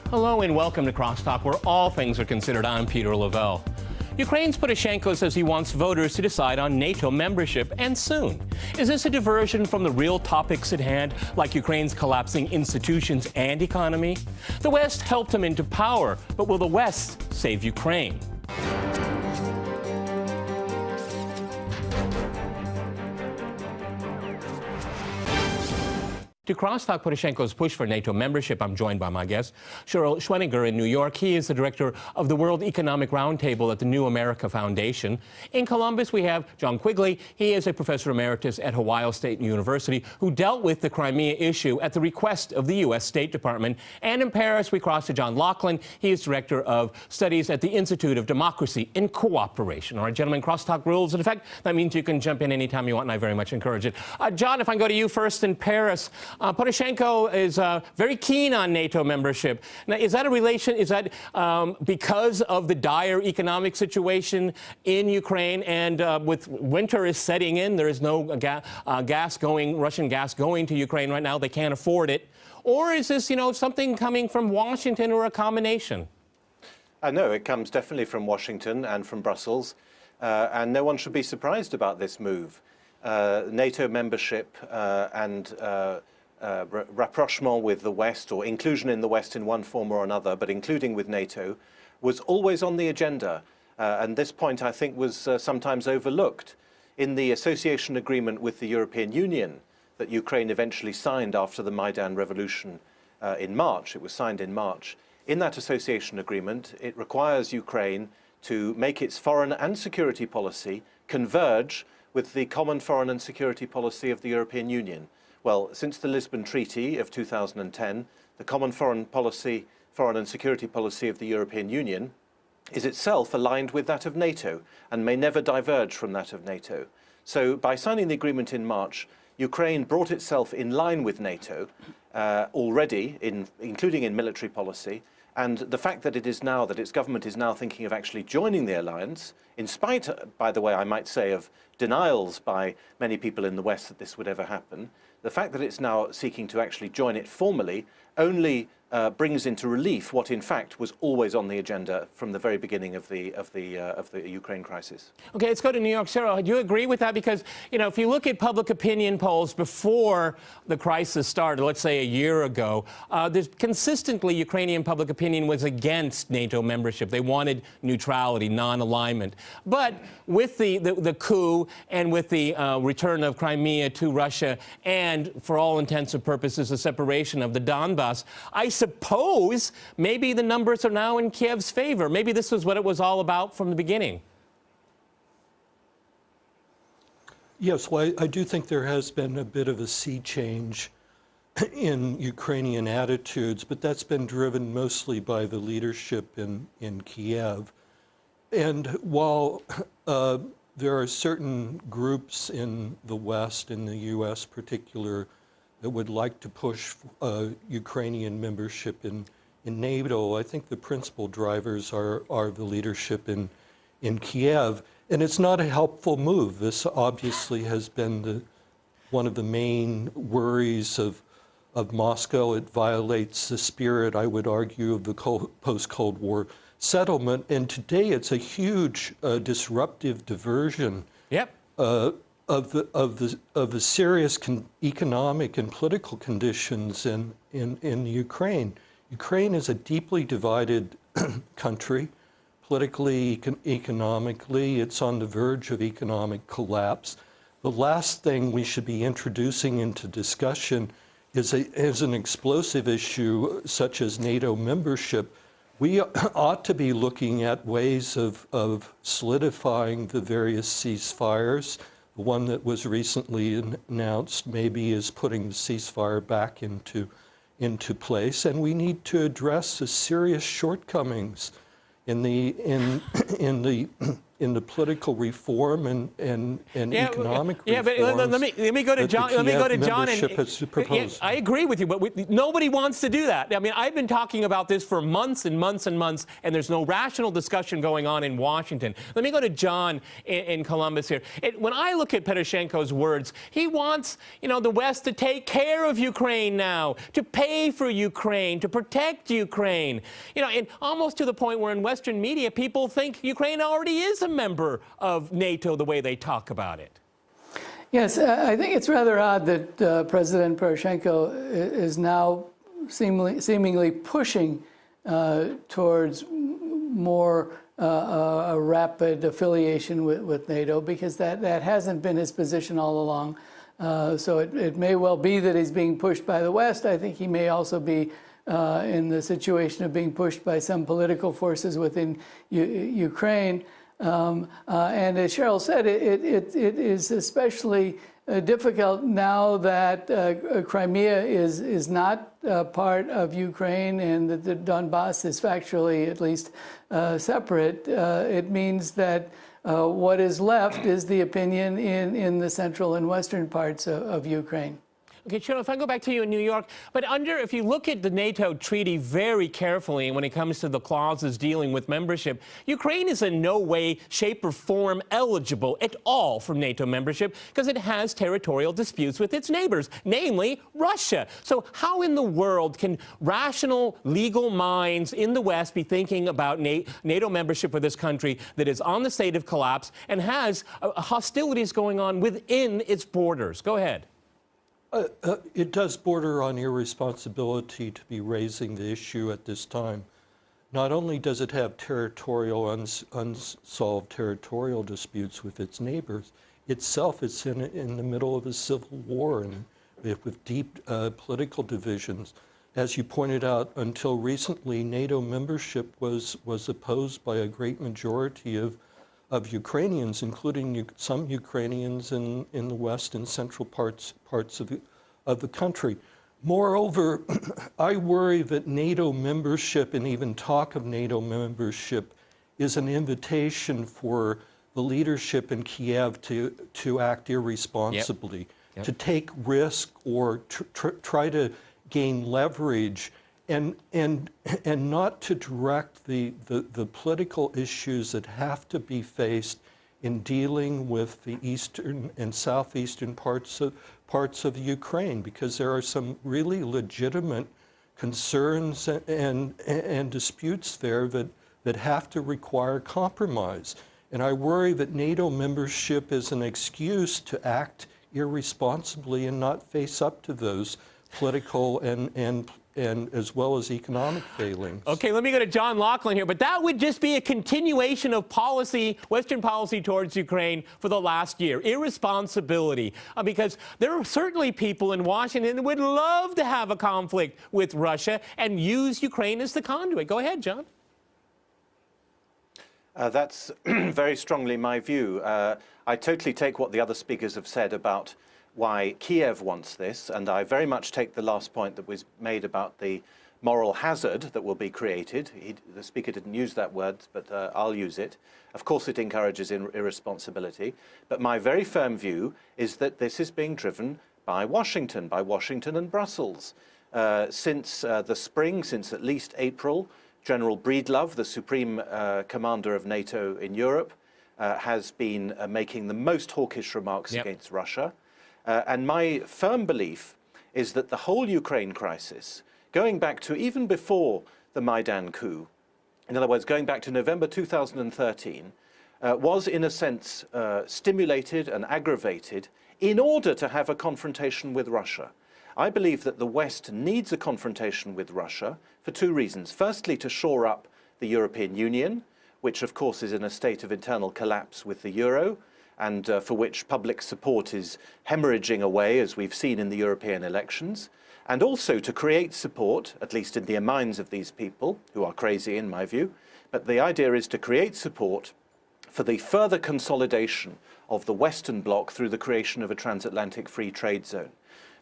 Hello and welcome to Crosstalk, where all things are considered. I'm Peter Lavelle. Ukraine's Poroshenko says he wants voters to decide on NATO membership, and soon. Is this a diversion from the real topics at hand, like Ukraine's collapsing institutions and economy? The West helped him into power, but will the West save Ukraine? To crosstalk Poroshenko's push for NATO membership, I'm joined by my guest, Cheryl Schwenninger in New York. He is the director of the World Economic Roundtable at the New America Foundation. In Columbus, we have John Quigley. He is a professor emeritus at Ohio State University who dealt with the Crimea issue at the request of the U.S. State Department. And in Paris, we cross to John Laughlin. He is director of studies at the Institute of Democracy and Cooperation. All right, gentlemen, crosstalk rules in effect. That means you can jump in anytime you want, and I very much encourage it. John, if I can go to you first in Paris. Poroshenko is very keen on NATO membership. Now, is that a relation? Is that because of the dire economic situation in Ukraine, and with winter is setting in, there is no Russian gas going to Ukraine right now. They can't afford it. Or is this, something coming from Washington, or a combination? No, it comes definitely from Washington and from Brussels, and no one should be surprised about this move. NATO membership and rapprochement with the West, or inclusion in the West in one form or another, but including with NATO, was always on the agenda. And this point, I think, was sometimes overlooked. In the association agreement with the European Union that Ukraine eventually signed after the Maidan revolution in March, it was signed in March, in that association agreement, it requires Ukraine to make its foreign and security policy converge with the common foreign and security policy of the European Union. Well, since the Lisbon Treaty of 2010, the common foreign and security policy of the European Union is itself aligned with that of NATO and may never diverge from that of NATO. So by signing the agreement in March, Ukraine brought itself in line with NATO already, including in military policy. And the fact that its government is now thinking of actually joining the alliance, in spite, by the way, I might say, of denials by many people in the West that this would ever happen, the fact that it's now seeking to actually join it formally only brings into relief what, in fact, was always on the agenda from the very beginning of the Ukraine crisis. Okay, let's go to New York. Cheryl, do you agree with that? Because, if you look at public opinion polls before the crisis started, let's say a year ago, there's consistently Ukrainian public opinion was against NATO membership. They wanted neutrality, non-alignment. But with the coup and with the return of Crimea to Russia, and for all intents and purposes, the separation of the Donbass, I suppose maybe the numbers are now in Kiev's favor. Maybe this was what it was all about from the beginning. Yes, well, I do think there has been a bit of a sea change in Ukrainian attitudes, but that's been driven mostly by the leadership in Kiev. And while there are certain groups in the West, in the U.S. particular, that would like to push Ukrainian membership in NATO, I think the principal drivers are the leadership in Kiev. And it's not a helpful move. This obviously has been one of the main worries of Moscow. It violates the spirit, I would argue, of the post-Cold War settlement. And today it's a huge disruptive diversion. Yep. Of the serious economic and political conditions in Ukraine. Ukraine is a deeply divided country, politically, economically. It's on the verge of economic collapse. The last thing we should be introducing into discussion is an explosive issue such as NATO membership. We ought to be looking at ways of solidifying the various ceasefires. The one that was recently announced maybe is putting the ceasefire back into place, and we need to address the serious shortcomings in the in the political reform and economic yeah, but reforms let me go to that John. the Let me go to Kiev John. membership has proposed. I agree with you, but nobody wants to do that. I mean, I've been talking about this for months and months and months, and there's no rational discussion going on in Washington. Let me go to John in Columbus here. When I look at Poroshenko's words, he wants, the West to take care of Ukraine now, to pay for Ukraine, to protect Ukraine. And almost to the point where in Western media, people think Ukraine already is a member of NATO the way they talk about it. Yes, I think it's rather odd that President Poroshenko is now seemingly pushing towards more a rapid affiliation with NATO, because that hasn't been his position all along. So it may well be that he's being pushed by the West. I think he may also be in the situation of being pushed by some political forces within Ukraine. And as Cheryl said, it is especially difficult now that Crimea is not part of Ukraine and that the Donbass is factually at least separate. It means that what is left is the opinion in the central and western parts of Ukraine. Okay, Cheryl, if I go back to you in New York, but if you look at the NATO treaty very carefully when it comes to the clauses dealing with membership, Ukraine is in no way, shape, or form eligible at all for NATO membership because it has territorial disputes with its neighbors, namely Russia. So how in the world can rational, legal minds in the West be thinking about NATO membership for this country that is on the state of collapse and has hostilities going on within its borders? Go ahead. It does border on irresponsibility to be raising the issue at this time. Not only does it have unsolved territorial disputes with its neighbors, itself is in the middle of a civil war and with deep political divisions. As you pointed out, until recently, NATO membership was opposed by a great majority of Ukrainians, including some Ukrainians in the west and central parts of the country. Moreover, I worry that NATO membership and even talk of NATO membership is an invitation for the leadership in Kiev to act irresponsibly, to take risk or try to gain leverage and not to direct the political issues that have to be faced in dealing with the eastern and southeastern parts of Ukraine, because there are some really legitimate concerns and disputes there that have to require compromise. And I worry that NATO membership is an excuse to act irresponsibly and not face up to those political and as well as economic failings. Okay, let me go to John Laughlin here, but that would just be a continuation of policy, Western policy towards Ukraine for the last year. Irresponsibility, because there are certainly people in Washington that would love to have a conflict with Russia and use Ukraine as the conduit. Go ahead, John. That's very strongly my view. I totally take what the other speakers have said about why Kiev wants this, and I very much take the last point that was made about the moral hazard that will be created. The speaker didn't use that word, but I'll use it. Of course, it encourages irresponsibility, but my very firm view is that this is being driven by Washington and Brussels. Since the spring, since at least April, General Breedlove, the Supreme Commander of NATO in Europe, has been making the most hawkish remarks against Russia. And my firm belief is that the whole Ukraine crisis, going back to even before the Maidan coup, in other words, going back to November 2013, was in a sense stimulated and aggravated in order to have a confrontation with Russia. I believe that the West needs a confrontation with Russia for two reasons. Firstly, to shore up the European Union, which of course is in a state of internal collapse with the euro, and for which public support is hemorrhaging away, as we've seen in the European elections, and also to create support, at least in the minds of these people, who are crazy in my view, but the idea is to create support for the further consolidation of the Western Bloc through the creation of a transatlantic free trade zone.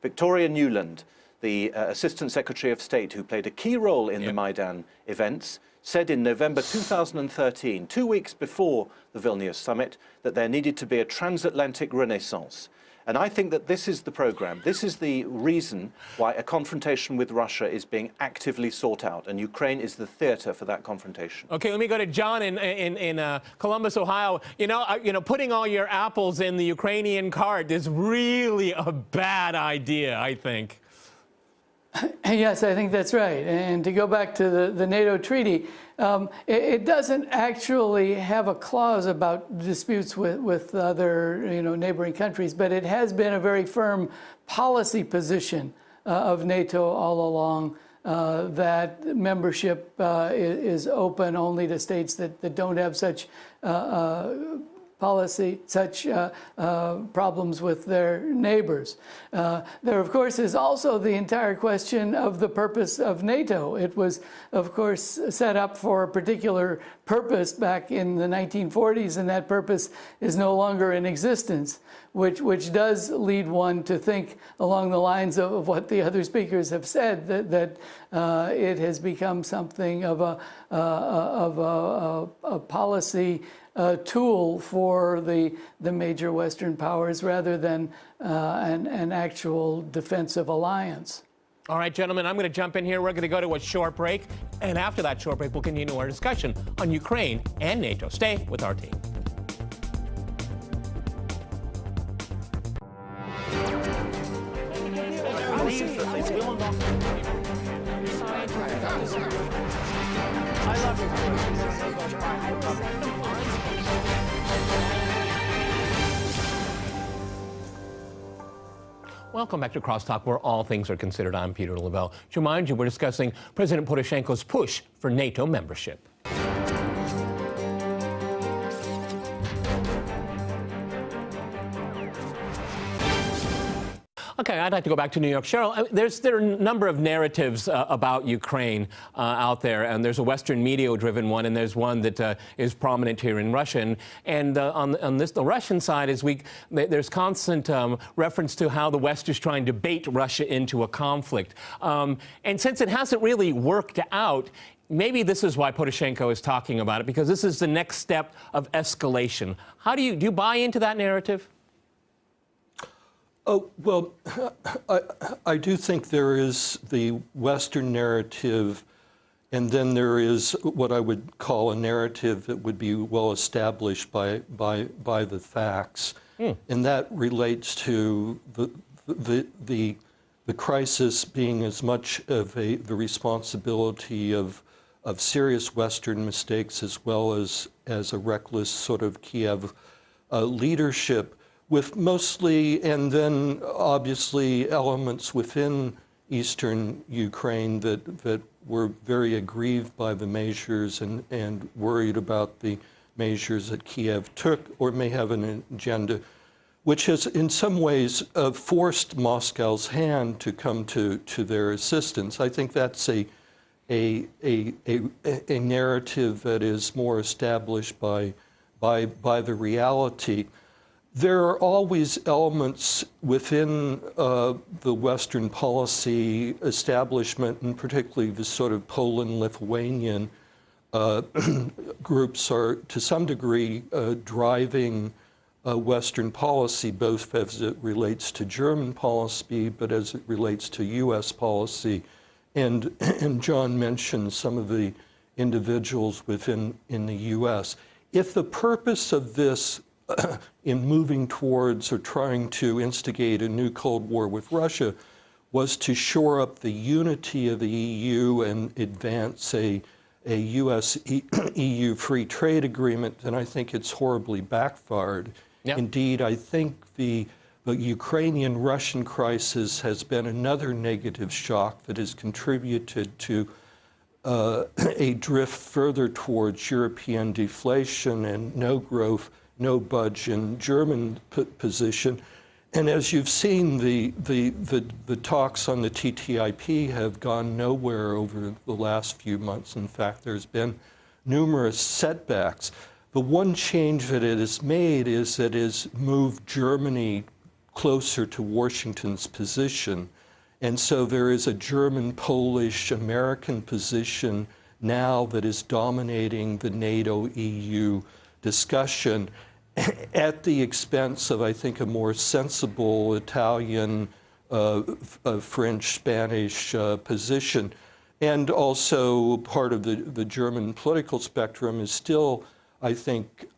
Victoria Nuland, the Assistant Secretary of State, who played a key role in the Maidan events, said in November 2013, 2 weeks before the Vilnius summit, that there needed to be a transatlantic renaissance. And I think that this is the program. This is the reason why a confrontation with Russia is being actively sought out, and Ukraine is the theater for that confrontation. Okay, let me go to John in Columbus, Ohio. You know, putting all your apples in the Ukrainian cart is really a bad idea, I think. Yes, I think that's right. And to go back to the NATO treaty, it doesn't actually have a clause about disputes with other neighboring countries, but it has been a very firm policy position of NATO all along that membership is open only to states that don't have such problems with their neighbors. There, of course, is also the entire question of the purpose of NATO. It was, of course, set up for a particular purpose back in the 1940s, and that purpose is no longer in existence, which does lead one to think along the lines of what the other speakers have said, that it has become something of a policy tool for the major Western powers rather than an actual defensive alliance. All right, gentlemen, I'm going to jump in here. We're going to go to a short break. And after that short break, we'll continue our discussion on Ukraine and NATO. Stay with our team. Welcome back to Crosstalk, where all things are considered. I'm Peter Lavelle. To remind you, we're discussing President Poroshenko's push for NATO membership. Okay, I'd like to go back to New York. Cheryl, there are a number of narratives about Ukraine out there, and there's a Western media-driven one, and there's one that is prominent here in Russia. And on the Russian side, there's constant reference to how the West is trying to bait Russia into a conflict. And since it hasn't really worked out, maybe this is why Poroshenko is talking about it, because this is the next step of escalation. How do you buy into that narrative? Oh, well, I do think there is the Western narrative, and then there is what I would call a narrative that would be well established by the facts, and that relates to the crisis being as much of the responsibility of serious Western mistakes as well as a reckless sort of Kiev leadership, with mostly, and then obviously, elements within eastern Ukraine that were very aggrieved by the measures and worried about the measures that Kiev took, or may have an agenda, which has in some ways forced Moscow's hand to come to their assistance. I think that's a narrative that is more established by the reality. There are always elements within the Western policy establishment, and particularly the sort of Poland-Lithuanian groups are, to some degree, driving Western policy, both as it relates to German policy, but as it relates to U.S. policy. And John mentioned some of the individuals in the U.S. If the purpose of this in moving towards or trying to instigate a new Cold War with Russia was to shore up the unity of the EU and advance a US-EU free trade agreement, then I think it's horribly backfired. Yep. Indeed, I think the Ukrainian-Russian crisis has been another negative shock that has contributed to a drift further towards European deflation and no growth, no budge in German position. And as you've seen, the talks on the TTIP have gone nowhere over the last few months. In fact, there's been numerous setbacks. The one change that it has made is that it has moved Germany closer to Washington's position. And so there is a German, Polish, American position now that is dominating the NATO-EU discussion at the expense of, I think, a more sensible Italian, French, Spanish position. And also part of the German political spectrum is still, I think,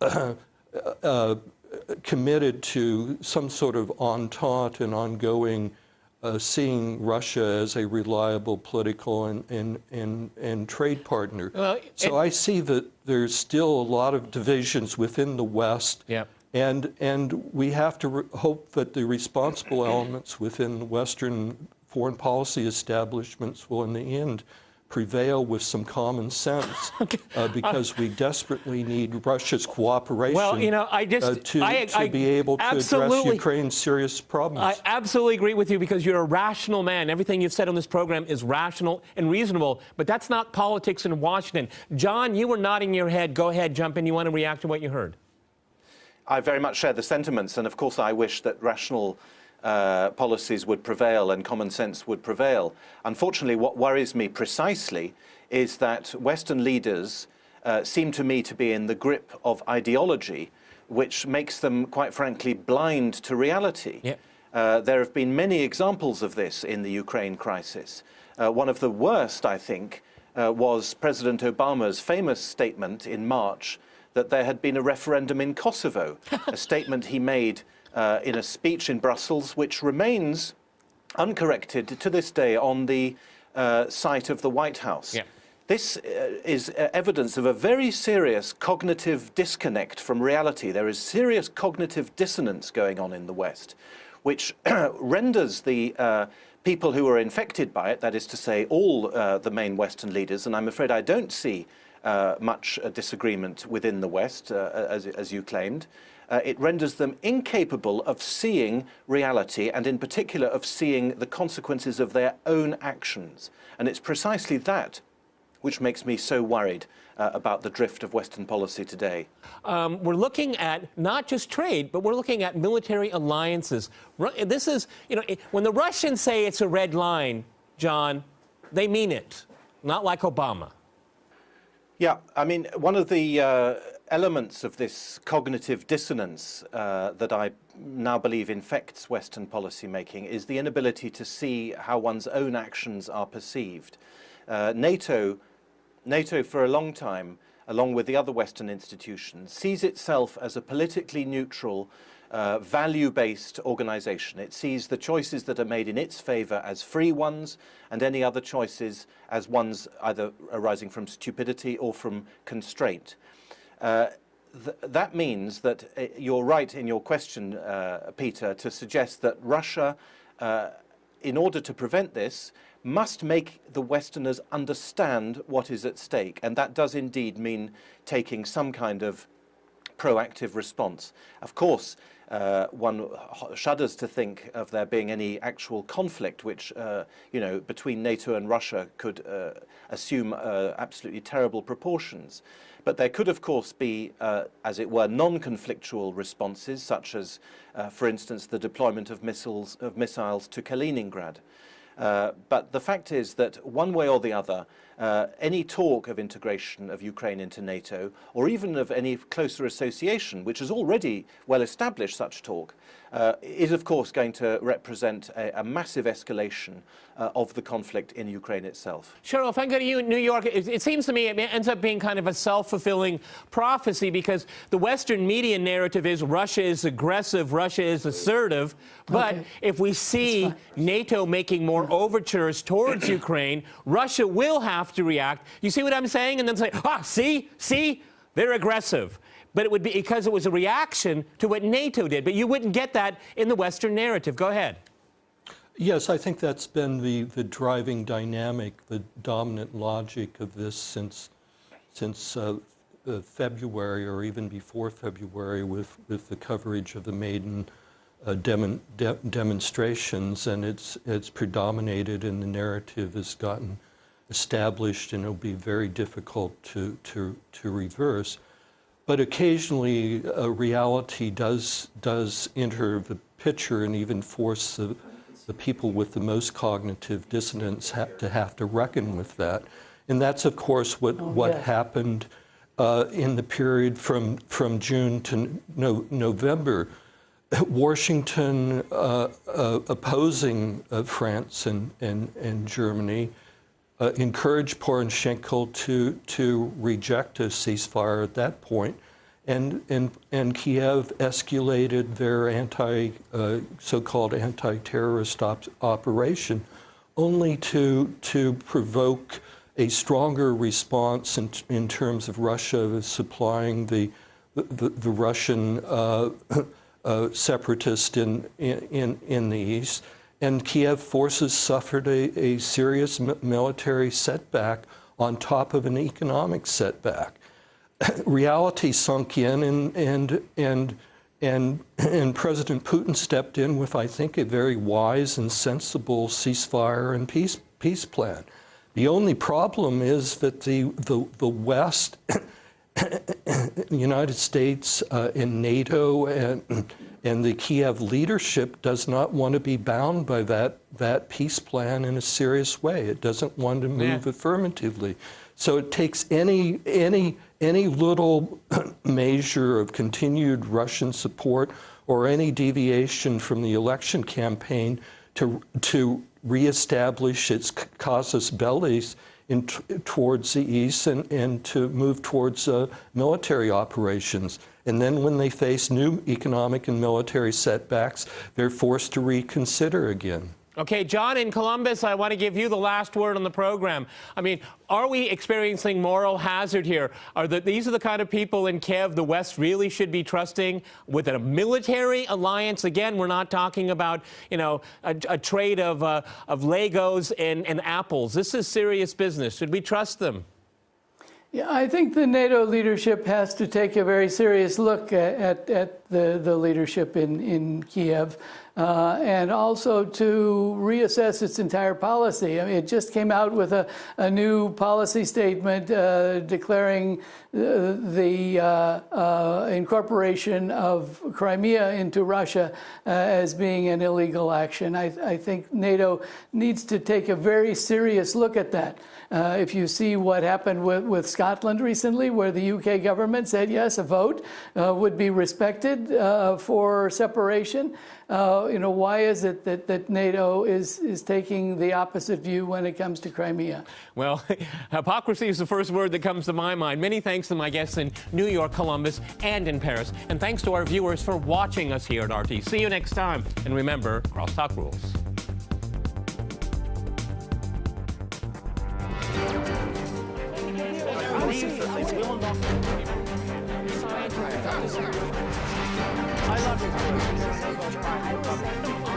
committed to some sort of entente and ongoing seeing Russia as a reliable political and trade partner. Well, so I see that there's still a lot of divisions within the West, yep. and we have to hope that the responsible elements within Western foreign policy establishments will, in the end, prevail with some common sense, because we desperately need Russia's cooperation to be able to address Ukraine's serious problems. I absolutely agree with you, because you're a rational man. Everything you've said on this program is rational and reasonable, but that's not politics in Washington. John, you were nodding your head. Go ahead, jump in. You want to react to what you heard? I very much share the sentiments, and of course I wish that rational policies would prevail and common sense would prevail. Unfortunately, what worries me precisely is that Western leaders seem to me to be in the grip of ideology, which makes them, quite frankly, blind to reality. Yep. There have been many examples of this in the Ukraine crisis. One of the worst, I think, was President Obama's famous statement in March that there had been a referendum in Kosovo, a statement he made in a speech in Brussels, which remains uncorrected to this day on the site of the White House. Yeah. This is evidence of a very serious cognitive disconnect from reality. There is serious cognitive dissonance going on in the West, which renders the people who are infected by it, that is to say all the main Western leaders, and I'm afraid I don't see much disagreement within the West, as you claimed, it renders them incapable of seeing reality, and in particular of seeing the consequences of their own actions. And it's precisely that which makes me so worried about the drift of Western policy today. We're looking at not just trade, but we're looking at military alliances. This is, when the Russians say it's a red line, John, they mean it, not like Obama. Yeah, I mean, one of the elements of this cognitive dissonance that I now believe infects Western policymaking is the inability to see how one's own actions are perceived. NATO for a long time, along with the other Western institutions, sees itself as a politically neutral, value-based organization. It sees the choices that are made in its favor as free ones, and any other choices as ones either arising from stupidity or from constraint. That means that you're right in your question, Peter, to suggest that Russia, in order to prevent this, must make the Westerners understand what is at stake. And that does indeed mean taking some kind of proactive response. Of course, one shudders to think of there being any actual conflict which, between NATO and Russia could assume absolutely terrible proportions. But there could, of course, be, as it were, non-conflictual responses, such as, for instance, the deployment of missiles to Kaliningrad. But the fact is that one way or the other, any talk of integration of Ukraine into NATO, or even of any closer association, which has already well established such talk, is of course going to represent a massive escalation of the conflict in Ukraine itself. Cheryl, if I go to you in New York, it seems to me it ends up being kind of a self-fulfilling prophecy, because the Western media narrative is Russia is aggressive, Russia is assertive, but if we see NATO making more overtures towards Ukraine, Russia will have to react. You see what I'm saying? And then say, see, they're aggressive. But it would be because it was a reaction to what NATO did. But you wouldn't get that in the Western narrative. Go ahead. Yes, I think that's been the driving dynamic, the dominant logic of this since February, or even before February, with the coverage of the Maidan demonstrations, and it's predominated, and the narrative has gotten established, and it'll be very difficult to reverse. But occasionally, reality does enter the picture and even force the people with the most cognitive dissonance have to reckon with that. And that's, of course, what happened in the period from June to November. Washington opposing France and Germany encouraged Poroshenko to reject a ceasefire at that point, and Kiev escalated their so-called anti-terrorist operation, only to provoke a stronger response in terms of Russia supplying the Russian separatists in the east. And Kiev forces suffered a serious military setback on top of an economic setback. Reality sunk in, and President Putin stepped in with, I think, a very wise and sensible ceasefire and peace plan. The only problem is that the West, the United States, and NATO, and the Kiev leadership does not want to be bound by that peace plan in a serious way. It doesn't want to move affirmatively. So it takes any little measure of continued Russian support or any deviation from the election campaign to reestablish its casus belli towards the east and to move towards military operations. And then when they face new economic and military setbacks, they're forced to reconsider again. Okay, John in Columbus, I want to give you the last word on the program. I mean, are we experiencing moral hazard here? These are the kind of people in Kiev the West really should be trusting with a military alliance? Again, we're not talking about, you know, a trade of Legos and apples. This is serious business. Should we trust them? Yeah, I think the NATO leadership has to take a very serious look at the leadership in Kiev, and also to reassess its entire policy. I mean, it just came out with a new policy statement declaring the incorporation of Crimea into Russia as being an illegal action. I think NATO needs to take a very serious look at that. If you see what happened with Scotland recently, where the UK government said, yes, a vote would be respected for separation, you know, why is it that NATO is taking the opposite view when it comes to Crimea? Well, hypocrisy is the first word that comes to my mind. Many thanks to my guests in New York, Columbus, and in Paris. And thanks to our viewers for watching us here at RT. See you next time. And remember, crosstalk rules. I love it.